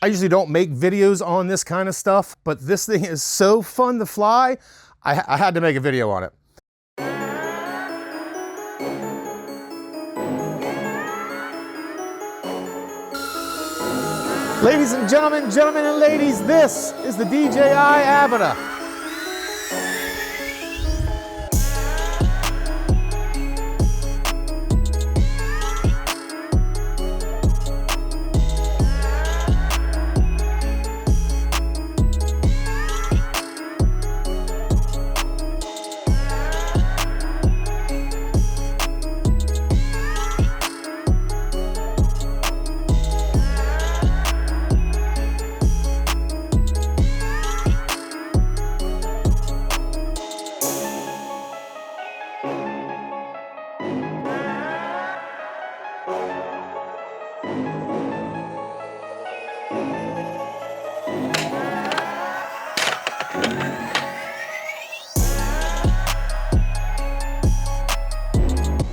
I usually don't make videos on this kind of stuff, but this thing is so fun to fly, I had to make a video on it. Ladies and gentlemen, gentlemen and ladies, this is the DJI Avata.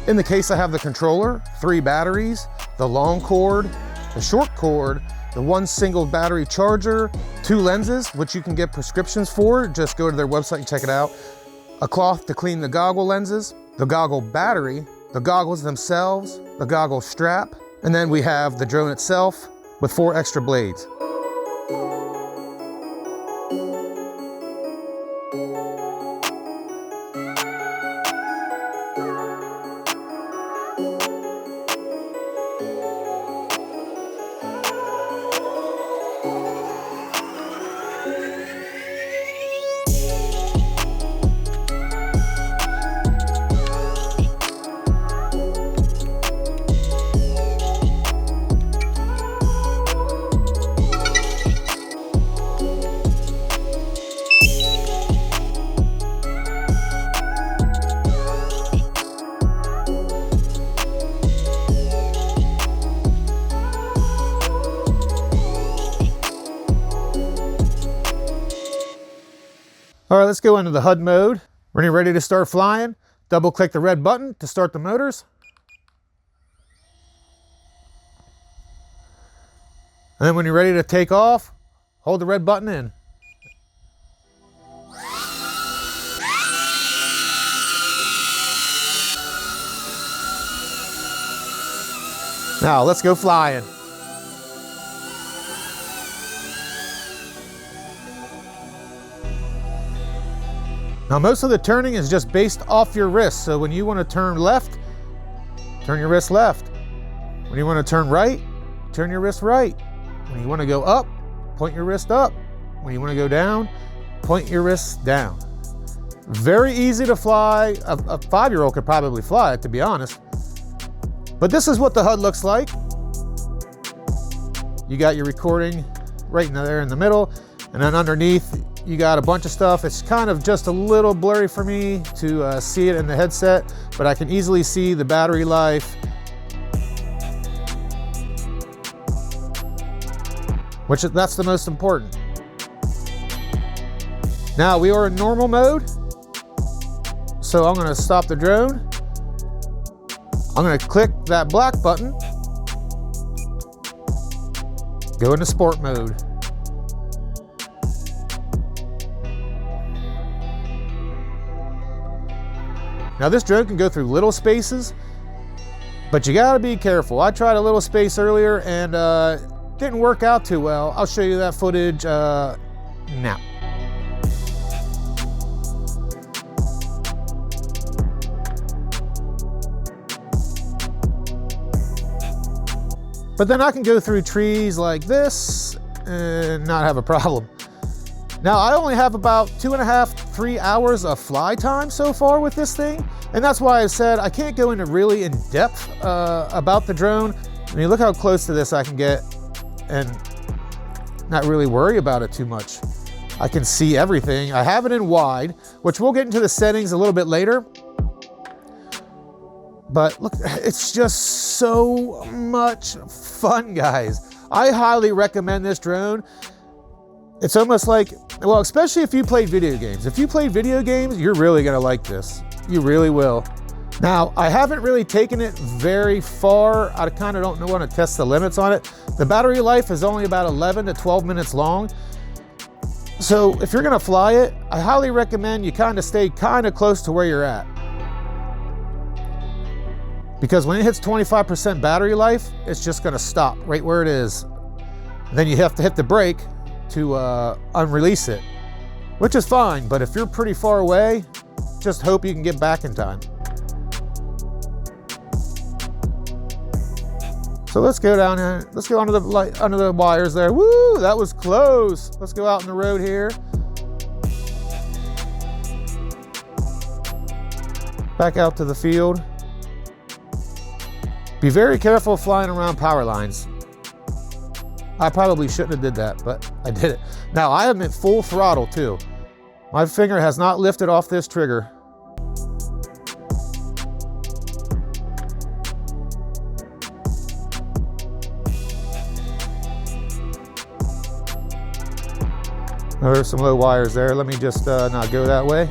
In the case, I have the controller, 3 batteries, the long cord, the short cord, the 1 single battery charger, 2 lenses, which you can get prescriptions for. Just go to their website and check it out. A cloth to clean the goggle lenses, the goggle battery, the goggles themselves, the goggle strap, and then we have the drone itself with 4 extra blades. All right, let's go into the HUD mode. When you're ready to start flying, double click the red button to start the motors. And then when you're ready to take off, hold the red button in. Now let's go flying. Now most of the turning is just based off your wrist. So when you want to turn left, turn your wrist left. When you want to turn right, turn your wrist right. When you want to go up, point your wrist up. When you want to go down, point your wrist down. Very easy to fly. A 5-year-old could probably fly it, to be honest. But this is what the HUD looks like. You got your recording right in there in the middle, and then underneath you got a bunch of stuff. It's kind of just a little blurry for me to see it in the headset, but I can easily see the battery life, that's the most important. Now we are in normal mode, so I'm going to stop the drone. I'm going to click that black button, go into sport mode. Now this drone can go through little spaces, but you gotta be careful. I tried a little space earlier and didn't work out too well. I'll show you that footage now. But then I can go through trees like this and not have a problem. Now I only have about 2.5 to 3 hours of fly time so far with this thing, and that's why I said I can't go into really in depth about the drone. I mean, look how close to this I can get and not really worry about it too much. I can see everything. I have it in wide, which we'll get into the settings a little bit later. But look, it's just so much fun, guys. I highly recommend this drone. It's almost like, well, especially if you played video games. If you played video games, you're really gonna like this. You really will. Now, I haven't really taken it very far. I kind of don't want to test the limits on it. The battery life is only about 11 to 12 minutes long. So if you're gonna fly it, I highly recommend you kind of stay kind of close to where you're at. Because when it hits 25% battery life, it's just gonna stop right where it is. Then you have to hit the brake to unrelease it, which is fine, but if you're pretty far away, just hope you can get back in time. So let's go down here. Let's go under the wires there. Woo, that was close. Let's go out in the road here. Back out to the field. Be very careful flying around power lines. I probably shouldn't have did that, but I did it. Now I am at full throttle too. My finger has not lifted off this trigger. There's some low wires there. Let me just not go that way.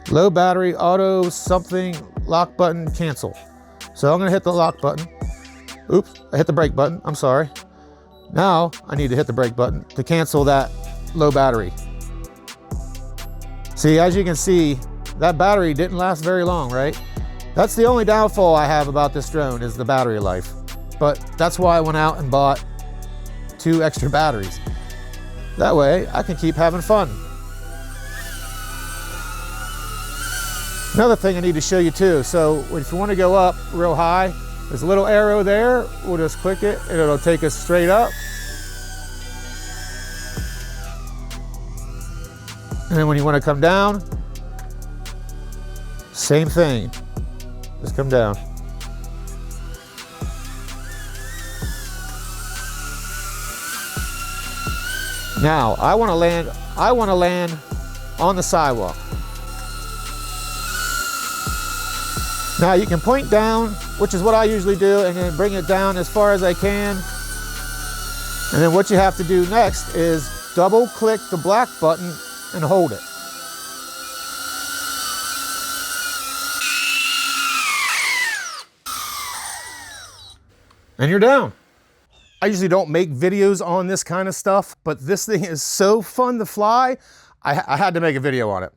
Low battery, auto, something, lock button, cancel. So I'm gonna hit the lock button. Oops, I hit the brake button, I'm sorry. Now I need to hit the brake button to cancel that low battery. See, as you can see, that battery didn't last very long, right? That's the only downfall I have about this drone is the battery life. But that's why I went out and bought 2 extra batteries. That way I can keep having fun. Another thing I need to show you too. So if you want to go up real high, there's a little arrow there. We'll just click it and it'll take us straight up. And then when you want to come down, same thing, just come down. Now, I want to land on the sidewalk. Now you can point down, which is what I usually do, and then bring it down as far as I can. And then what you have to do next is double click the black button and hold it. And you're down. I usually don't make videos on this kind of stuff, but this thing is so fun to fly, I had to make a video on it.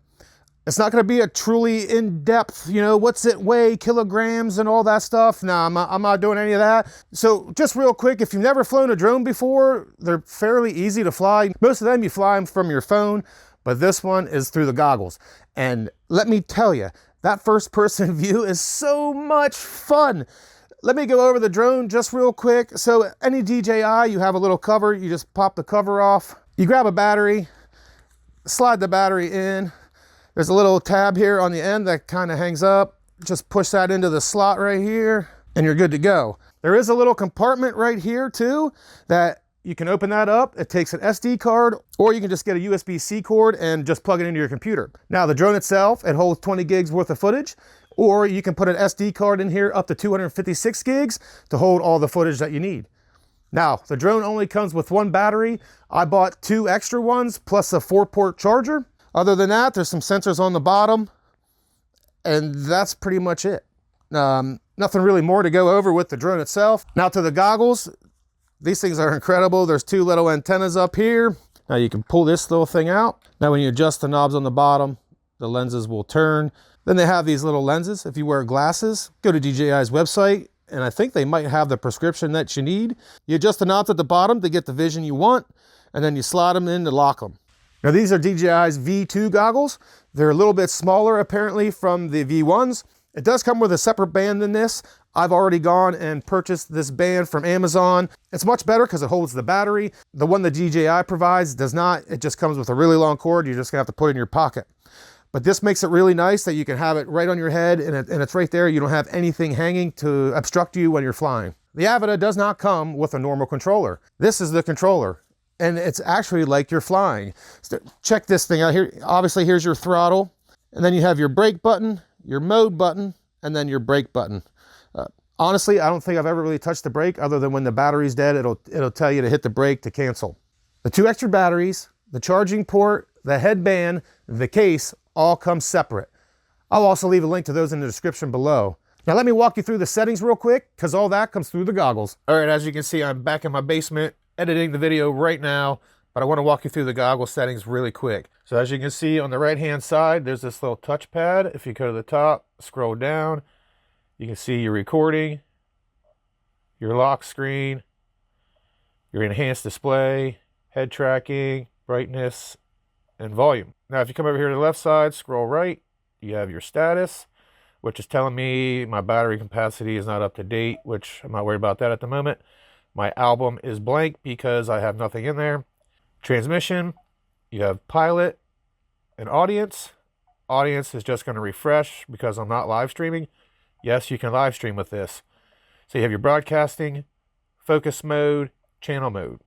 It's not gonna be a truly in-depth, you know, what's it weigh, kilograms and all that stuff. No, I'm not doing any of that. So just real quick, if you've never flown a drone before, they're fairly easy to fly. Most of them you fly them from your phone, but this one is through the goggles. And let me tell you, that first person view is so much fun. Let me go over the drone just real quick. So any DJI, you have a little cover, you just pop the cover off. You grab a battery, slide the battery in. There's a little tab here on the end that kind of hangs up. Just push that into the slot right here and you're good to go. There is a little compartment right here too that you can open that up. It takes an SD card, or you can just get a USB-C cord and just plug it into your computer. Now the drone itself, it holds 20 gigs worth of footage, or you can put an SD card in here up to 256 gigs to hold all the footage that you need. Now, the drone only comes with 1 battery. I bought 2 extra ones plus a 4-port charger. Other than that, there's some sensors on the bottom, and that's pretty much it. Nothing really more to go over with the drone itself. Now to the goggles, these things are incredible. There's 2 little antennas up here. Now you can pull this little thing out. Now when you adjust the knobs on the bottom, the lenses will turn. Then they have these little lenses. If you wear glasses, go to DJI's website, and I think they might have the prescription that you need. You adjust the knobs at the bottom to get the vision you want, and then you slide them in to lock them. Now these are DJI's V2 goggles. They're a little bit smaller apparently from the V1s. It does come with a separate band than this. I've already gone and purchased this band from Amazon. It's much better because it holds the battery. The one that DJI provides does not. It just comes with a really long cord. You're just gonna have to put it in your pocket. But this makes it really nice that you can have it right on your head and it's right there. You don't have anything hanging to obstruct you when you're flying. The Avata does not come with a normal controller. This is the controller. And it's actually like you're flying. So check this thing out here. Obviously, here's your throttle. And then you have your brake button, your mode button, and then your brake button. Honestly, I don't think I've ever really touched the brake other than when the battery's dead, it'll tell you to hit the brake to cancel. The 2 extra batteries, the charging port, the headband, the case, all come separate. I'll also leave a link to those in the description below. Now let me walk you through the settings real quick, because all that comes through the goggles. All right, as you can see, I'm back in my basement editing the video right now, but I want to walk you through the goggle settings really quick. So as you can see on the right-hand side, there's this little touchpad. If you go to the top, scroll down, you can see your recording, your lock screen, your enhanced display, head tracking, brightness, and volume. Now, if you come over here to the left side, scroll right, you have your status, which is telling me my battery capacity is not up to date, which I'm not worried about that at the moment. My album is blank because I have nothing in there. Transmission, you have pilot and audience. Audience is just going to refresh because I'm not live streaming. Yes, you can live stream with this. So you have your broadcasting, focus mode, channel mode.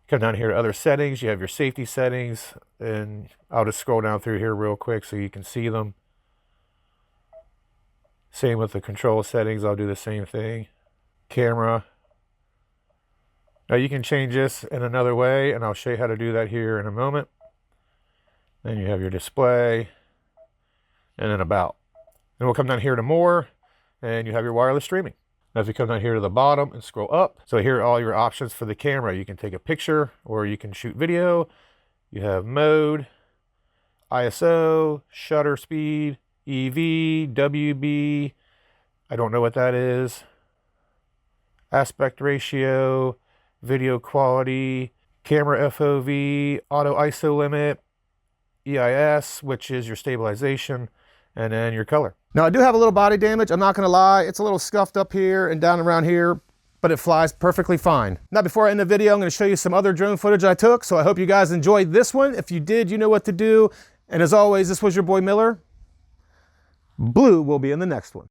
Come down here to other settings. You have your safety settings, and I'll just scroll down through here real quick so you can see them. Same with the control settings. I'll do the same thing. Camera. Now you can change this in another way, and I'll show you how to do that here in a moment. Then you have your display, and then about. Then we'll come down here to more, and you have your wireless streaming. Now if you come down here to the bottom and scroll up, so here are all your options for the camera. You can take a picture or you can shoot video. You have mode, ISO, shutter speed, EV, WB, I don't know what that is, aspect ratio, video quality, camera FOV, auto ISO limit, EIS, which is your stabilization, and then your color. Now I do have a little body damage, I'm not gonna lie, it's a little scuffed up here and down around here, but it flies perfectly fine. Now before I end the video, I'm gonna show you some other drone footage I took, so I hope you guys enjoyed this one. If you did, you know what to do. And as always, this was your boy Miller. Blue will be in the next one.